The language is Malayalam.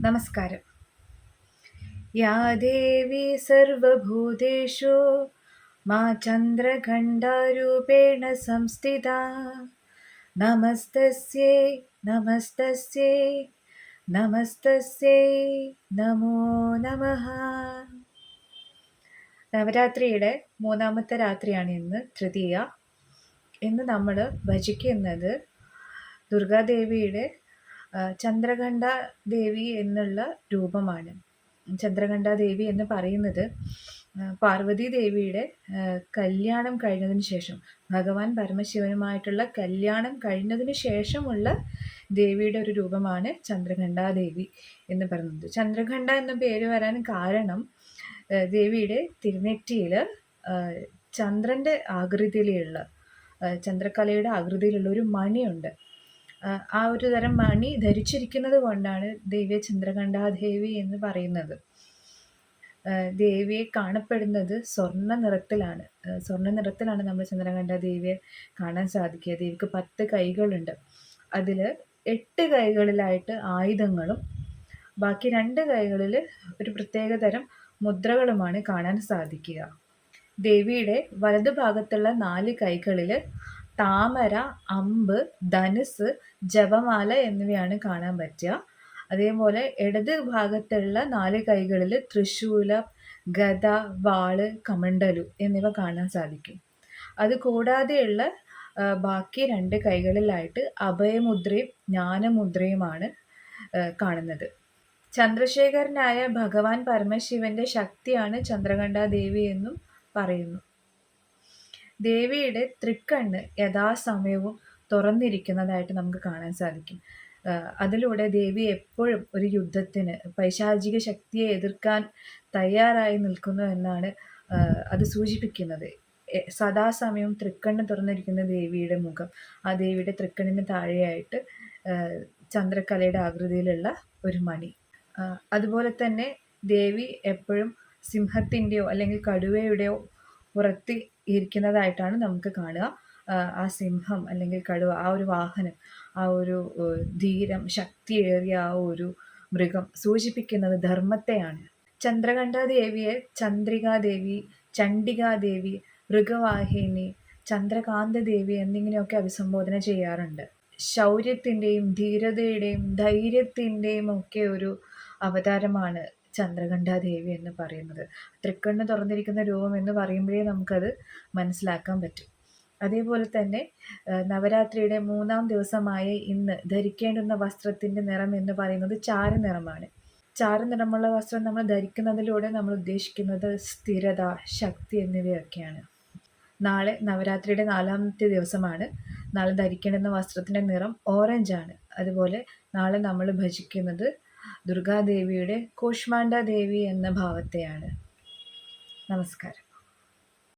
നമസ്കാരം. യാ ദേവി സർവഭൂതേഷു മാ ചന്ദ്രഘണ്ഠാരൂപേണ സംസ്ഥിത. നമസ്തസ്യൈ നമസ്തസ്യൈ നമസ്തസ്യൈ നമോ നമഃ. നവരാത്രിയുടെ മൂന്നാമത്തെ രാത്രിയാണ് ഇന്ന്, തൃതീയ. ഇന്ന് നമ്മൾ ഭജിക്കുന്നത് ദുർഗാദേവിയുടെ ചന്ദ്രഘണ്ഠ ദേവി എന്നുള്ള രൂപമാണ്. ചന്ദ്രഘണ്ഠ ദേവി എന്ന് പറയുന്നത് പാർവതി ദേവിയുടെ കല്യാണം കഴിഞ്ഞതിന് ശേഷം, ഭഗവാൻ പരമശിവനുമായിട്ടുള്ള കല്യാണം കഴിഞ്ഞതിന് ശേഷമുള്ള ദേവിയുടെ ഒരു രൂപമാണ് ചന്ദ്രഘണ്ഠ ദേവി എന്ന് പറയുന്നത്. ചന്ദ്രഘണ്ഠ എന്ന പേര് വരാൻ കാരണം ദേവിയുടെ തിരുനെറ്റിയിൽ ചന്ദ്രൻ്റെ ആകൃതിയിലുള്ള, ചന്ദ്രക്കലയുടെ ആകൃതിയിലുള്ള ഒരു മണിയുണ്ട്. ആ ഒരു തരം മണി ധരിച്ചിരിക്കുന്നത് കൊണ്ടാണ് ദേവിയെ ചന്ദ്രഘണ്ഠാദേവി എന്ന് പറയുന്നത്. ദേവിയെ കാണപ്പെടുന്നത് സ്വർണ്ണ നിറത്തിലാണ് നമ്മൾ ചന്ദ്രഘണ്ഠ ദേവിയെ കാണാൻ സാധിക്കുക. ദേവിക്ക് 10 കൈകളുണ്ട്. അതിൽ 8 കൈകളിലായിട്ട് ആയുധങ്ങളും ബാക്കി 2 കൈകളിൽ ഒരു പ്രത്യേക തരം മുദ്രകളുമാണ് കാണാൻ സാധിക്കുക. ദേവിയുടെ വലതുഭാഗത്തുള്ള 4 കൈകളിൽ താമര, അമ്പ്, ധനുസ്, ജപമാല എന്നിവയാണ് കാണാൻ പറ്റുക. അതേപോലെ ഇടത് ഭാഗത്തുള്ള 4 കൈകളിൽ ത്രിശൂലം, ഗദ, വാള്, കമണ്ടലു എന്നിവ കാണാൻ സാധിക്കും. അതുകൂടാതെയുള്ള ബാക്കി 2 കൈകളിലായിട്ട് അഭയമുദ്രയും ജ്ഞാനമുദ്രയുമാണ് കാണുന്നത്. ചന്ദ്രശേഖരനായ ഭഗവാൻ പരമശിവന്റെ ശക്തിയാണ് ചന്ദ്രഘണ്ഠ ദേവി എന്നും പറയുന്നു. ദേവിയുടെ തൃക്കണ്ണ് യഥാസമയവും തുറന്നിരിക്കുന്നതായിട്ട് നമുക്ക് കാണാൻ സാധിക്കും. അതിലൂടെ ദേവി എപ്പോഴും ഒരു യുദ്ധത്തിന്, പൈശാചിക ശക്തിയെ എതിർക്കാൻ തയ്യാറായി നിൽക്കുന്നു എന്നാണ് അത് സൂചിപ്പിക്കുന്നത്. സദാസമയം തൃക്കണ്ണ് തുറന്നിരിക്കുന്ന ദേവിയുടെ മുഖം, ആ ദേവിയുടെ തൃക്കണ്ണിന് താഴെയായിട്ട് ചന്ദ്രക്കലയുടെ ആകൃതിയിലുള്ള ഒരു മണി. അതുപോലെ തന്നെ ദേവി എപ്പോഴും സിംഹത്തിൻ്റെയോ അല്ലെങ്കിൽ കടുവയുടെയോ പുറത്ത് ഇരിക്കുന്നതായിട്ടാണ് നമുക്ക് കാണുക. ആ സിംഹം അല്ലെങ്കിൽ കടുവ, ആ ഒരു വാഹനം, ആ ഒരു ധീരം, ശക്തിയേറിയ ആ ഒരു മൃഗം സൂചിപ്പിക്കുന്നത് ധർമ്മത്തെയാണ്. ചന്ദ്രഘണ്ഠ ദേവിയെ ചന്ദ്രികാദേവി, ചണ്ഡികാദേവി, മൃഗവാഹിനി, ചന്ദ്രകാന്ത ദേവി എന്നിങ്ങനെയൊക്കെ അഭിസംബോധന ചെയ്യാറുണ്ട്. ശൗര്യത്തിൻ്റെയും ധീരതയുടെയും ധൈര്യത്തിൻ്റെയും ഒക്കെ ഒരു അവതാരമാണ് ചന്ദ്രഘണ്ഠ ദേവി എന്ന് പറയുന്നത്. തൃക്കണ്ണ് തുറന്നിരിക്കുന്ന രൂപം എന്ന് പറയുമ്പോഴേ നമുക്കത് മനസ്സിലാക്കാൻ പറ്റും. അതേപോലെ തന്നെ നവരാത്രിയുടെ 3-ാം ദിവസമായ ഇന്ന് ധരിക്കേണ്ടുന്ന വസ്ത്രത്തിൻ്റെ നിറം എന്ന് പറയുന്നത് ചാരനിറമാണ്. ചാരനിറമുള്ള വസ്ത്രം നമ്മൾ ധരിക്കുന്നതിലൂടെ നമ്മൾ ഉദ്ദേശിക്കുന്നത് സ്ഥിരത, ശക്തി എന്നിവയൊക്കെയാണ്. നാളെ നവരാത്രിയുടെ 4-ാമത്തെ ദിവസമാണ്. നാളെ ധരിക്കേണ്ടുന്ന വസ്ത്രത്തിൻ്റെ നിറം ഓറഞ്ചാണ്. അതുപോലെ നാളെ നമ്മൾ ഭജിക്കുന്നത് ദുർഗാദേവിയുടെ കൂഷ്മാണ്ഡ ദേവി എന്ന ഭാവത്തെയാണ്. നമസ്കാരം.